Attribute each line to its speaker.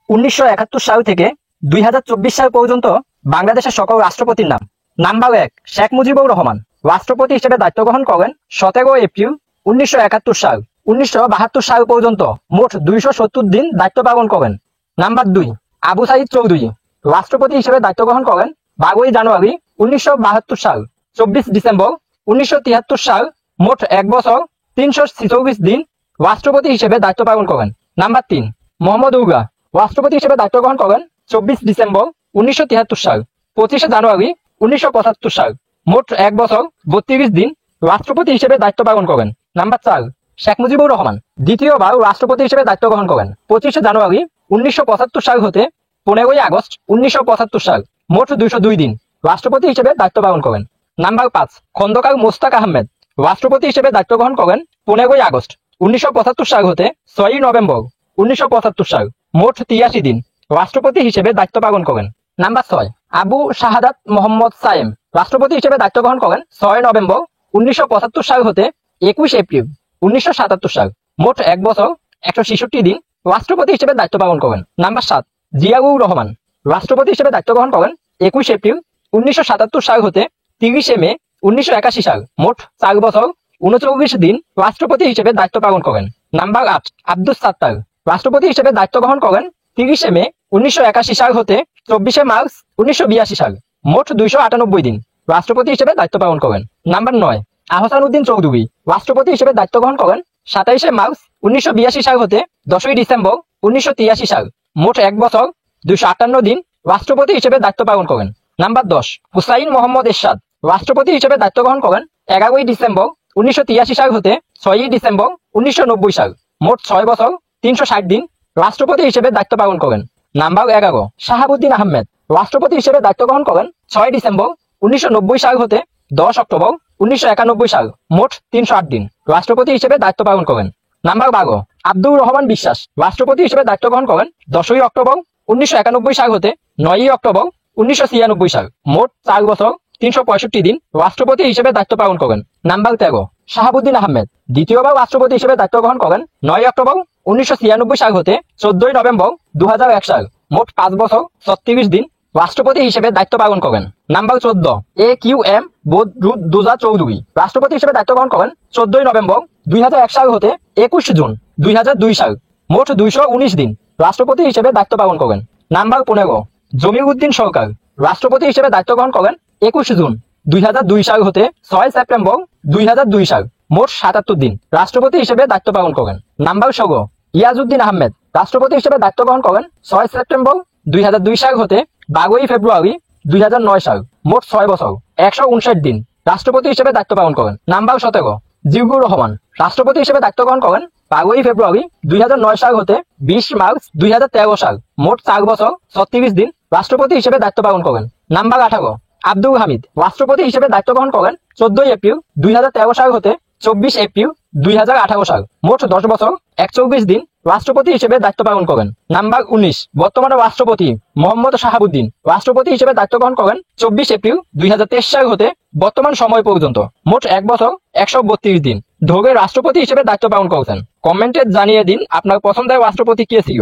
Speaker 1: 1971 সাল থেকে 2024 সাল পর্যন্ত বাংলাদেশের সকল রাষ্ট্রপতির নাম। নাম্বার 1, শেখ মুজিবুর রহমান। রাষ্ট্রপতি হিসেবে দায়িত্ব গ্রহণ করেন 17 এপ্রিল 1971 সাল। 1972 সাল পর্যন্ত মোট 270 দিন দায়িত্ব পালন করেন। নাম্বার 2, আবু সাইদ চৌধুরী। রাষ্ট্রপতি হিসেবে দায়িত্ব গ্রহণ করেন 12 জানুয়ারি 1972 সাল। 24 ডিসেম্বর 1973 সাল। মোট 1 বছর 346 দিন রাষ্ট্রপতি হিসেবে দায়িত্ব পালন করেন। নাম্বার 3, মোহাম্মদ উল্লাহ। রাষ্ট্রপতি হিসেবে দায়িত্ব গ্রহণ করেন 24 ডিসেম্বর 1973 সাল। 25 জানুয়ারি 1975 সাল। মোট 1 বছর 32 দিন রাষ্ট্রপতি হিসেবে দায়িত্ব পালন করেন। নাম্বার 4, শেখ মুজিবুর রহমান। দ্বিতীয়বার রাষ্ট্রপতি হিসেবে দায়িত্ব গ্রহণ করেন 25 জানুয়ারি 1975 সাল হতে 15 আগস্ট 1975 সাল। মোট 202 দিন রাষ্ট্রপতি হিসেবে দায়িত্ব পালন করেন। নাম্বার 5, খন্দকার মোস্তাক আহমেদ। রাষ্ট্রপতি হিসেবে দায়িত্ব গ্রহণ করেন 15 আগস্ট 1975 সাল হতে 6 নভেম্বর 1975 সাল। মোট 83 দিন রাষ্ট্রপতি হিসেবে দায়িত্ব পালন করেন। নাম্বার 6, আবু শাহাদাত মোহাম্মদ সায়েম। রাষ্ট্রপতি হিসেবে দায়িত্ব গ্রহণ করেন 6 নভেম্বর 1975 সাল হতে 21 এপ্রিল 1977 সাল। মোট 1 বছর 166 দিন রাষ্ট্রপতি হিসেবে দায়িত্ব পালন করেন। নাম্বার 7, জিয়াউর রহমান। রাষ্ট্রপতি হিসেবে দায়িত্ব গ্রহণ করেন 21 এপ্রিল 1977 সাল হতে 30 মে 1981 সাল। মোট 4 বছর 39 দিন রাষ্ট্রপতি হিসেবে দায়িত্ব পালন করেন। নাম্বার 8, আব্দুস সাত্তার। রাষ্ট্রপতি হিসেবে দায়িত্ব গ্রহণ করেন 30 মে 1981 সাল হতে 24 মার্চ 1982 সাল। মোট 298 দিন রাষ্ট্রপতি হিসেবে দায়িত্ব পালন করেন। নাম্বার 9, আহসান উদ্দিন চৌধুরী। রাষ্ট্রপতি হিসেবে দায়িত্ব গ্রহণ করেন 27 মার্চ 1982 সাল হতে 10 ডিসেম্বর 1983 সাল। মোট 1 বছর 258 দিন রাষ্ট্রপতি হিসেবে দায়িত্ব পালন করেন। নাম্বার 10, হুসাইন মোহাম্মদ এরশাদ। রাষ্ট্রপতি হিসেবে দায়িত্ব গ্রহণ করেন 11 ডিসেম্বর 1983 সাল হতে 6 ডিসেম্বর 1990 সাল। মোট 6 বছর 360 দিন রাষ্ট্রপতি হিসেবে দায়িত্ব পালন করেন। নাম্বার 11, শাহাবুদ্দিন আহমেদ। রাষ্ট্রপতি হিসেবে দায়িত্ব গ্রহণ করেন 6 ডিসেম্বর 1990 সাল হতে 10 অক্টোবর 1991 সাল। মোট 308 দিন রাষ্ট্রপতি হিসেবে দায়িত্ব পালন করেন। নাম্বার 12, আব্দুর রহমান বিশ্বাস। রাষ্ট্রপতি হিসেবে দায়িত্ব গ্রহণ করেন 10 অক্টোবর 1991 সাল হতে 9 অক্টোবর 1996 সাল। মোট 4 বছর 365 দিন রাষ্ট্রপতি হিসেবে দায়িত্ব পালন করেন। নাম্বার 13, শাহাবুদ্দিন আহমেদ। দ্বিতীয়বার রাষ্ট্রপতি হিসেবে দায়িত্ব গ্রহণ করেন 9 অক্টোবর 1996 সাল হতে 14 নভেম্বর 2001 সাল। মোট 5 বছর 36 দিন রাষ্ট্রপতি হিসেবে দায়িত্ব পালন করেন। Number 14, AQM Badruddoza Chowdhury. রাষ্ট্রপতি হিসেবে দায়িত্ব গ্রহণ করেন 14 নভেম্বর 2001 সাল হতে 21 জুন 2002 সাল। মোট 219 দিন রাষ্ট্রপতি হিসেবে দায়িত্ব পালন করেন। নাম্বার 15, জমির উদ্দিন সরকার। রাষ্ট্রপতি হিসেবে দায়িত্ব গ্রহণ করেন 21 জুন 2002 সাল হতে 6 সেপ্টেম্বর 2002 সাল। মোট 77 দিন রাষ্ট্রপতি হিসেবে দায়িত্ব পালন করেন। নাম্বার 16, ইয়াজউদ্দিন আহমেদ। রাষ্ট্রপতি হিসেবে দায়িত্ব গ্রহণ করেন 6 সেপ্টেম্বর 2002 সাল হতে 12 ফেব্রুয়ারি 2009 সাল। মোট 6 বছর 159 দিন রাষ্ট্রপতি হিসেবে দায়িত্ব পালন করেন। নাম্বার 17, জিয়াউর রহমান। রাষ্ট্রপতি হিসেবে দায়িত্ব গ্রহণ করেন 12 ফেব্রুয়ারি 2009 সাল হতে 20 মার্চ 2013 সাল। মোট 4 বছর 36 দিন রাষ্ট্রপতি হিসেবে দায়িত্ব পালন করেন। নাম্বার 18, আব্দুল হামিদ। রাষ্ট্রপতি হিসেবে দায়িত্ব গ্রহণ করেন 14 এপ্রিল 2013 সাল হতে 24 এপ্রিল 2018 সাল। মোট 10 বছর 124 দিন রাষ্ট্রপতি হিসেবে দায়িত্ব পালন করেন। নাম্বার 19, বর্তমানে রাষ্ট্রপতি মোহাম্মদ শাহাবুদ্দিন। রাষ্ট্রপতি হিসেবে দায়িত্ব গ্রহণ করেন 24 এপ্রিল 2023 সাল হতে বর্তমান সময় পর্যন্ত। মোট 1 বছর 132 দিন ধরে রাষ্ট্রপতি হিসেবে দায়িত্ব পালন করেছেন। কমেন্টে জানিয়ে দিন আপনার পছন্দের রাষ্ট্রপতি কে ছিল।